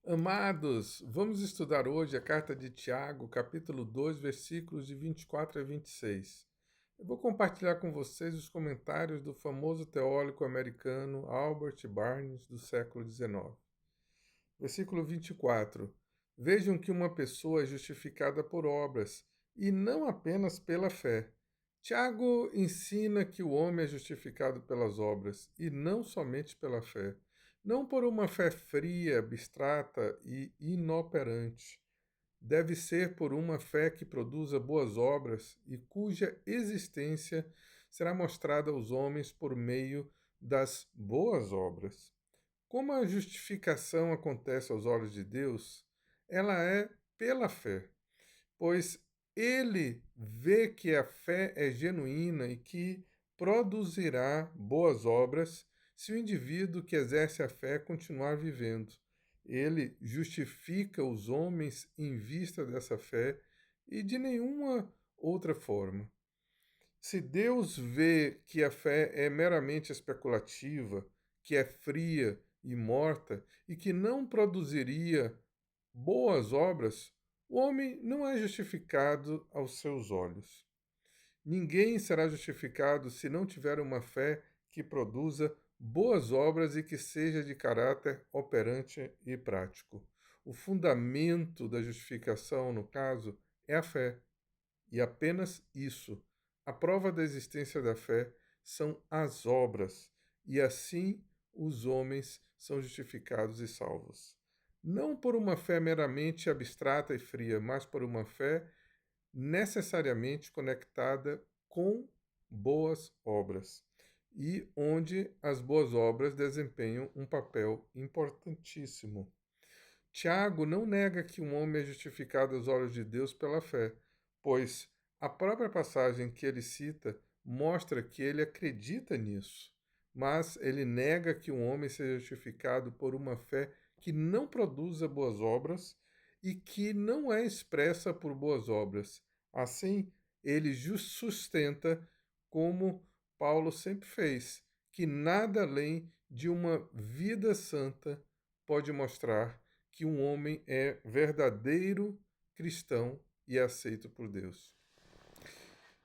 Amados, vamos estudar hoje a carta de Tiago, capítulo 2, versículos de 24 a 26. Eu vou compartilhar com vocês os comentários do famoso teólogo americano Albert Barnes, do século XIX. Versículo 24. Vejam que uma pessoa é justificada por obras, e não apenas pela fé. Tiago ensina que o homem é justificado pelas obras, e não somente pela fé. Não por uma fé fria, abstrata e inoperante. Deve ser por uma fé que produza boas obras e cuja existência será mostrada aos homens por meio das boas obras. Como a justificação acontece aos olhos de Deus, ela é pela fé, pois ele vê que a fé é genuína e que produzirá boas obras se o indivíduo que exerce a fé continuar vivendo. Ele justifica os homens em vista dessa fé e de nenhuma outra forma. Se Deus vê que a fé é meramente especulativa, que é fria e morta e que não produziria boas obras, o homem não é justificado aos seus olhos. Ninguém será justificado se não tiver uma fé que produza boas obras e que seja de caráter operante e prático. O fundamento da justificação, no caso, é a fé. E apenas isso. A prova da existência da fé são as obras, e assim os homens são justificados e salvos. Não por uma fé meramente abstrata e fria, mas por uma fé necessariamente conectada com boas obras, e onde as boas obras desempenham um papel importantíssimo. Tiago não nega que um homem é justificado aos olhos de Deus pela fé, pois a própria passagem que ele cita mostra que ele acredita nisso, mas ele nega que um homem seja justificado por uma fé que não produza boas obras e que não é expressa por boas obras. Assim, ele sustenta, como Paulo sempre fez, que nada além de uma vida santa pode mostrar que um homem é verdadeiro cristão e aceito por Deus.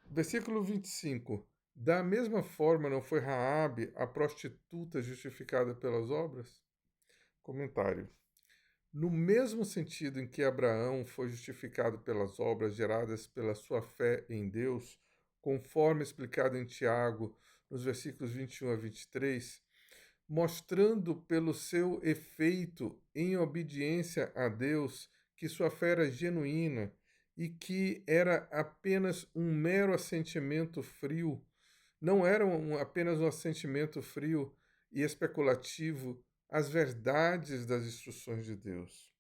Versículo 25. Da mesma forma, não foi Raabe a prostituta justificada pelas obras? Comentário. No mesmo sentido em que Abraão foi justificado pelas obras geradas pela sua fé em Deus, conforme explicado em Tiago, nos versículos 21 a 23, mostrando pelo seu efeito em obediência a Deus que sua fé era genuína e que era apenas um mero assentimento frio, não era apenas um assentimento frio e especulativo às verdades das instruções de Deus.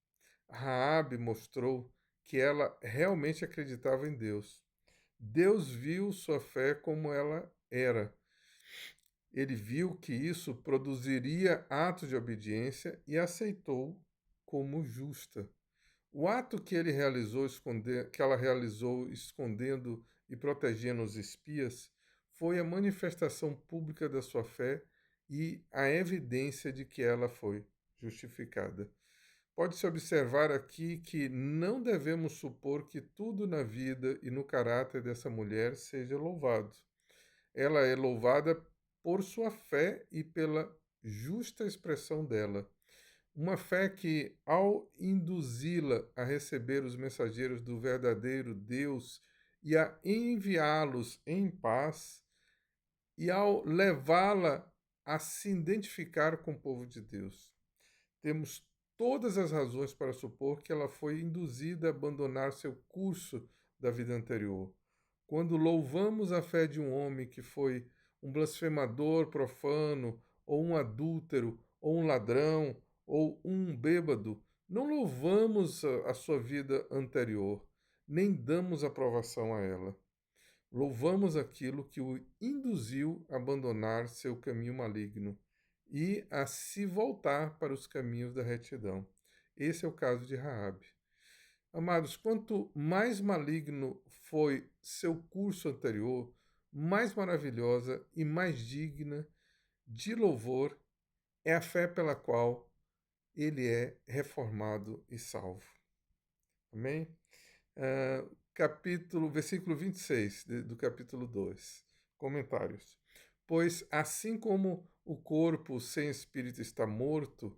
Raabe mostrou que ela realmente acreditava em Deus. Deus viu sua fé como ela era. Ele viu que isso produziria atos de obediência e aceitou como justa. O ato que que ela realizou escondendo e protegendo os espias foi a manifestação pública da sua fé e a evidência de que ela foi justificada. Pode-se observar aqui que não devemos supor que tudo na vida e no caráter dessa mulher seja louvado. Ela é louvada por sua fé e pela justa expressão dela. Uma fé que, ao induzi-la a receber os mensageiros do verdadeiro Deus e a enviá-los em paz, e ao levá-la a se identificar com o povo de Deus. Temos todas as razões para supor que ela foi induzida a abandonar seu curso da vida anterior. Quando louvamos a fé de um homem que foi um blasfemador profano, ou um adúltero, ou um ladrão, ou um bêbado, não louvamos a sua vida anterior, nem damos aprovação a ela. Louvamos aquilo que o induziu a abandonar seu caminho maligno e a se voltar para os caminhos da retidão. Esse é o caso de Raabe. Amados, quanto mais maligno foi seu curso anterior, mais maravilhosa e mais digna de louvor é a fé pela qual ele é reformado e salvo. Amém? Versículo 26 do capítulo 2. Comentários. Pois assim como o corpo sem espírito está morto,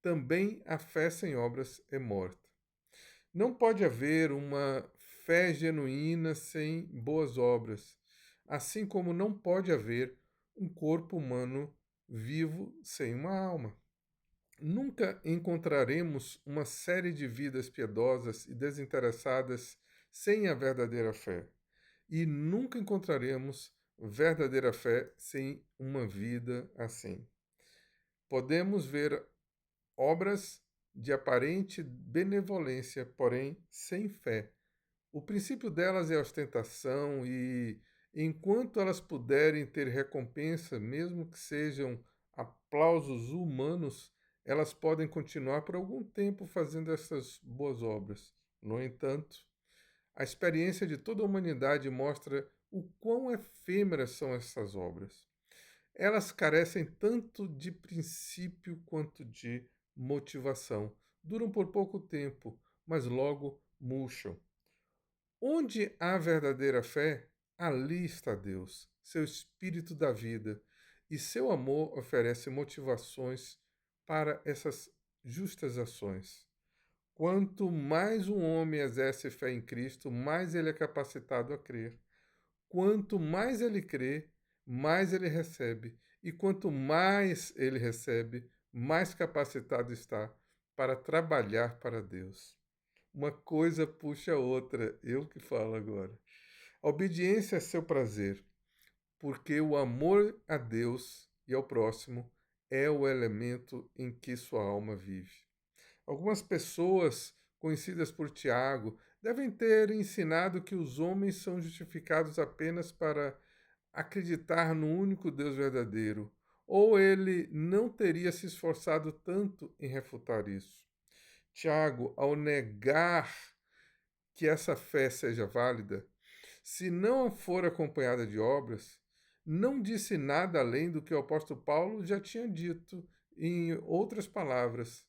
também a fé sem obras é morta. Não pode haver uma fé genuína sem boas obras, assim como não pode haver um corpo humano vivo sem uma alma. Nunca encontraremos uma série de vidas piedosas e desinteressadas sem a verdadeira fé. E nunca encontraremos verdadeira fé sem uma vida assim. Podemos ver obras de aparente benevolência, porém sem fé. O princípio delas é a ostentação e, enquanto elas puderem ter recompensa, mesmo que sejam aplausos humanos, elas podem continuar por algum tempo fazendo essas boas obras. No entanto, a experiência de toda a humanidade mostra o quão efêmeras são essas obras. Elas carecem tanto de princípio quanto de motivação. Duram por pouco tempo, mas logo murcham. Onde há verdadeira fé, ali está Deus, seu Espírito da vida, e seu amor oferece motivações para essas justas ações. Quanto mais um homem exerce fé em Cristo, mais ele é capacitado a crer. Quanto mais ele crê, mais ele recebe. E quanto mais ele recebe, mais capacitado está para trabalhar para Deus. Uma coisa puxa a outra, eu que falo agora. A obediência é seu prazer, porque o amor a Deus e ao próximo é o elemento em que sua alma vive. Algumas pessoas, conhecidas por Tiago, devem ter ensinado que os homens são justificados apenas para acreditar no único Deus verdadeiro, ou ele não teria se esforçado tanto em refutar isso. Tiago, ao negar que essa fé seja válida, se não for acompanhada de obras, não disse nada além do que o apóstolo Paulo já tinha dito em outras palavras,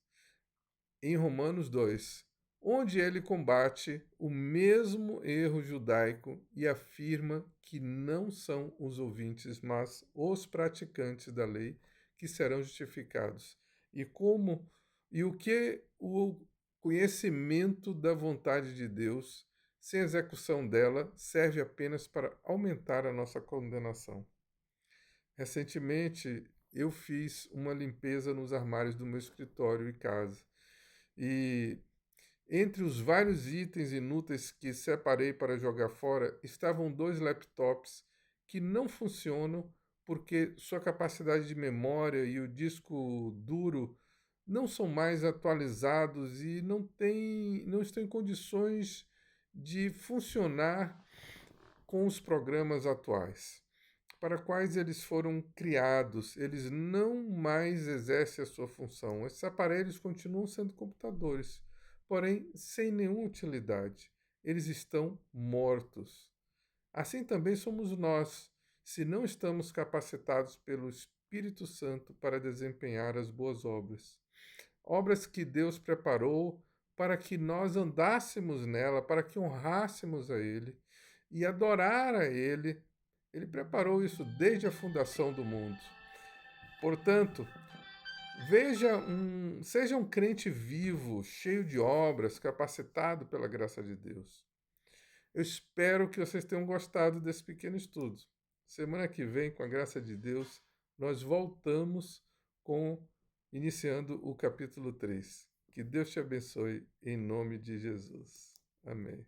em Romanos 2, onde ele combate o mesmo erro judaico e afirma que não são os ouvintes, mas os praticantes da lei que serão justificados. E o que o conhecimento da vontade de Deus, sem execução dela, serve apenas para aumentar a nossa condenação. Recentemente, eu fiz uma limpeza nos armários do meu escritório e casa. E entre os vários itens inúteis que separei para jogar fora, estavam 2 laptops que não funcionam porque sua capacidade de memória e o disco duro não são mais atualizados e não estão em condições de funcionar com os programas atuais para quais eles foram criados. Eles não mais exercem a sua função. Esses aparelhos continuam sendo computadores, porém sem nenhuma utilidade. Eles estão mortos. Assim também somos nós, se não estamos capacitados pelo Espírito Santo para desempenhar as boas obras. Obras que Deus preparou para que nós andássemos nela, para que honrássemos a Ele e adorar a Ele. Ele preparou isso desde a fundação do mundo. Portanto, seja um crente vivo, cheio de obras, capacitado pela graça de Deus. Eu espero que vocês tenham gostado desse pequeno estudo. Semana que vem, com a graça de Deus, nós voltamos iniciando o capítulo 3. Que Deus te abençoe em nome de Jesus. Amém.